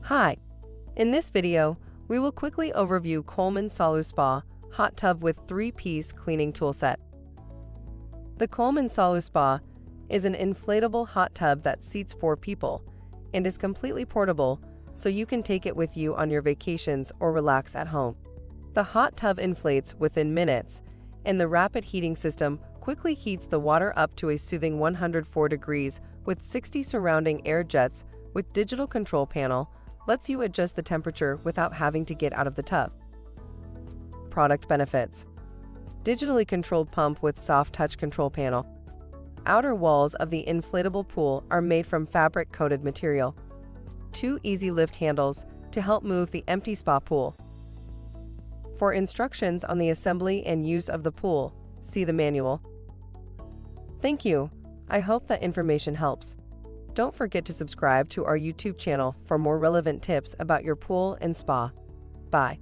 Hi, in this video, we will quickly overview Coleman SaluSpa Hot Tub with 3-piece cleaning tool set. The Coleman SaluSpa is an inflatable hot tub that seats 4 people and is completely portable, so you can take it with you on your vacations or relax at home. The hot tub inflates within minutes, and the rapid heating system quickly heats the water up to a soothing 104 degrees with 60 surrounding air jets with digital control panel, lets you adjust the temperature without having to get out of the tub. Product benefits: digitally controlled pump with soft touch control panel. Outer walls of the inflatable pool are made from fabric-coated material. 2 easy lift handles to help move the empty spa pool. For instructions on the assembly and use of the pool, see the manual. Thank you. I hope that information helps. Don't forget to subscribe to our YouTube channel for more relevant tips about your pool and spa. Bye.